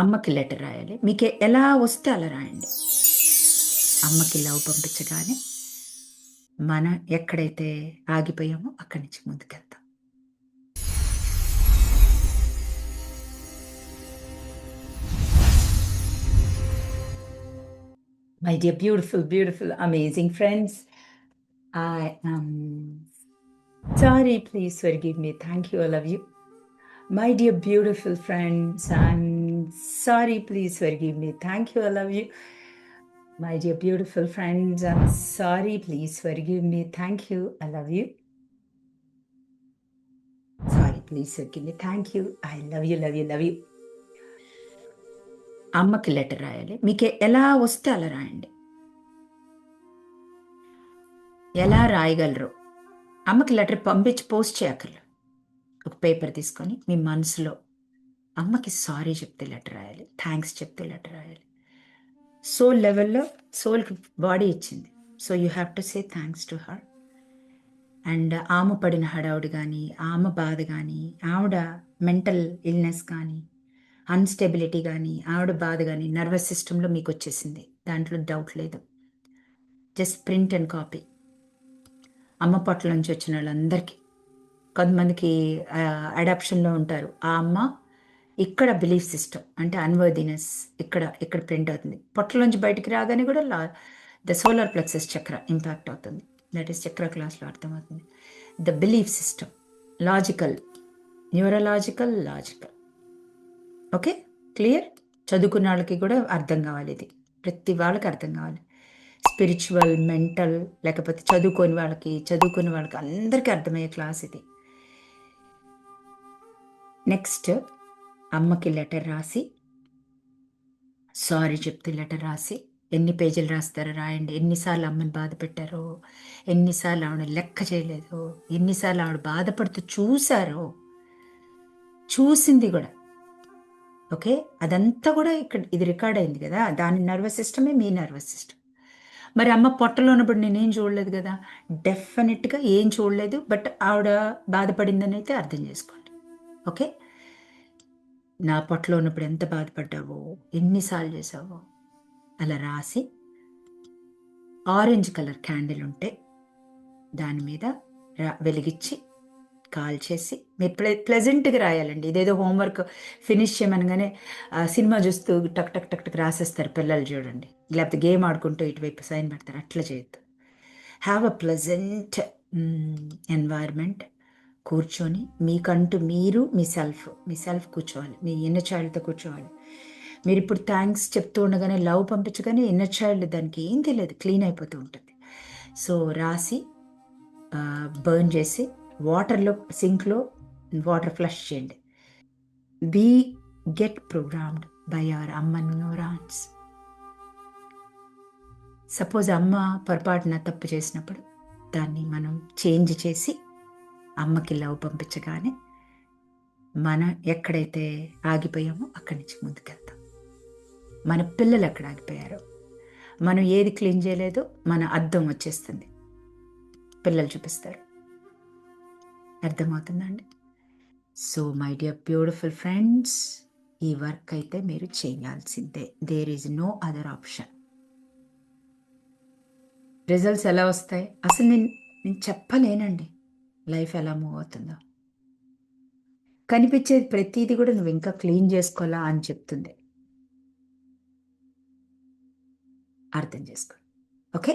అమ్మకి లెటర్ రాయాలి. మీకు ఎలా వస్తే అలా రాయండి. అమ్మకి లవ్ పంపించగానే మనం ఎక్కడైతే ఆగిపోయామో అక్కడి నుంచి ముందుకెళ్తాం. My dear beautiful, beautiful, amazing friends, I am sorry, please forgive me. Thank you, I love you. My dear beautiful friends, I'm sorry, please forgive me. Thank you, I love you. My dear beautiful friends, I'm sorry, please forgive me. Thank you, I love you. Sorry, please forgive me. Thank you, I love you, love you, love you. అమ్మకి letter రాయాలి. మీకు ఎలా వస్తే అలా రాయండి. ఎలా రాయగలరు? అమ్మకి letter పంపించి పోస్ట్ చేయక్కర్లేదు. ఒక పేపర్ తీసుకొని మీ మనసులో అమ్మకి సారీ చెప్తే లెటర్ రాయాలి. థ్యాంక్స్ చెప్తే లెటర్ రాయాలి. సోల్ లెవెల్‌లో సోల్‌కి బాడీ ఇచ్చింది. So you have to say thanks to her. And ఆమె పడిన హడావుడి కానీ, ఆమె బాధ కానీ, ఆవిడ మెంటల్ ఇల్‌నెస్ కానీ, అన్‌స్టెబిలిటీ కానీ, ఆవిడ బాధ కానీ నర్వస్ సిస్టమ్‌లో మీకు వచ్చేసింది. దాంట్లో డౌట్ లేదు. Just print and copy. అమ్మ పొట్ల నుంచి వచ్చిన వాళ్ళందరికీ. కొంతమందికి అడాప్షన్‌లో ఉంటారు. ఆ అమ్మ ఇక్కడ బిలీఫ్ సిస్టమ్ అంటే అన్వర్దినెస్ ఇక్కడ ప్రింట్ అవుతుంది. పొట్టలోంచి బయటికి రాగానే కూడా ద సోలార్ ప్లెక్సస్ చక్ర ఇంపాక్ట్ అవుతుంది. దట్ ఈస్ చక్ర క్లాస్లో అర్థమవుతుంది. The belief system logical, neurological, logical. Okay, clear? చదువుకున్న వాళ్ళకి కూడా అర్థం కావాలి. ఇది ప్రతి వాళ్ళకి అర్థం కావాలి. స్పిరిచువల్, మెంటల్, లేకపోతే చదువుకునే వాళ్ళకి అందరికీ అర్థమయ్యే క్లాస్ ఇది. నెక్స్ట్ అమ్మకి లెటర్ రాసి సారీ చెప్తే లెటర్ రాసి ఎన్ని పేజీలు రాస్తారో రాయండి. ఎన్నిసార్లు అమ్మని బాధ పెట్టారో, ఎన్నిసార్లు ఆవిడ లెక్క చేయలేదో, ఎన్నిసార్లు ఆవిడ బాధపడుతూ చూశారో, చూసింది కూడా. ఓకే, అదంతా కూడా ఇక్కడ ఇది రికార్డ్ అయింది కదా. దాని నర్వస్ సిస్టమే మీ నర్వస్ సిస్టమ్. మరి అమ్మ పొట్టలో ఉన్నప్పుడు నేనేం చూడలేదు కదా. డెఫినెట్గా ఏం చూడలేదు, బట్ ఆవిడ బాధపడిందని అయితే అర్థం చేసుకోండి. ఓకే, నా పొట్టలో ఉన్నప్పుడు ఎంత బాధపడ్డావో, ఎన్నిసార్లు చేసావో అలా రాసి ఆరెంజ్ కలర్ క్యాండిల్ ఉంటే దాని మీద వెలిగించి కాల్చేసి మీరు ప్లెజెంట్గా రాయాలండి. ఇదేదో హోంవర్క్ ఫినిష్ చేయమనగానే సినిమా చూస్తూ టక్ టక్ టక్ టక్ రాసేస్తారు పిల్లలు చూడండి, లేకపోతే గేమ్ ఆడుకుంటూ ఇటువైపు సైన్ పెడతారు. అట్లా చేయొద్దు. Have a pleasant environment. కూర్చొని మీకంటూ మీరు మీ సెల్ఫ్ కూర్చోవాలి. మీ ఇన్నర్ చైల్డ్తో కూర్చోవాలి. మీరు ఇప్పుడు థ్యాంక్స్ చెప్తూ ఉండగానే లవ్ పంపించగానే ఇన్నర్ చైల్డ్ దానికి ఏం తెలియదు, క్లీన్ అయిపోతూ ఉంటుంది. సో రాసి బర్న్ చేసి వాటర్లో సింక్లో వాటర్ ఫ్లష్ చేయండి. Be get programmed by our అమ్మ న్యూరాన్స్. సపోజ్ అమ్మ పొరపాటున తప్పు చేసినప్పుడు దాన్ని మనం చేంజ్ చేసి అమ్మకి లవ్ పంపించగానే మనం ఎక్కడైతే ఆగిపోయామో అక్కడి నుంచి ముందుకెళ్తాం. మన పిల్లలు ఎక్కడ ఆగిపోయారో, మనం ఏది క్లీన్ చేయలేదో మన అద్దం వచ్చేస్తుంది, పిల్లలు చూపిస్తారు. అర్థమవుతుందండి? So my dear beautiful friends, ఈ వర్క్ అయితే మీరు చేయాల్సిందే. There is no other option. Results ఎలా వస్తాయి అసలు నేను చెప్పలేనండి. లైఫ్ ఎలా మూవ్ అవుతుందో కనిపించేది ప్రతిదీ కూడా నువ్వు ఇంకా క్లీన్ చేసుకోవాలా అని చెప్తుంది. అర్థం చేసుకో. ఓకే.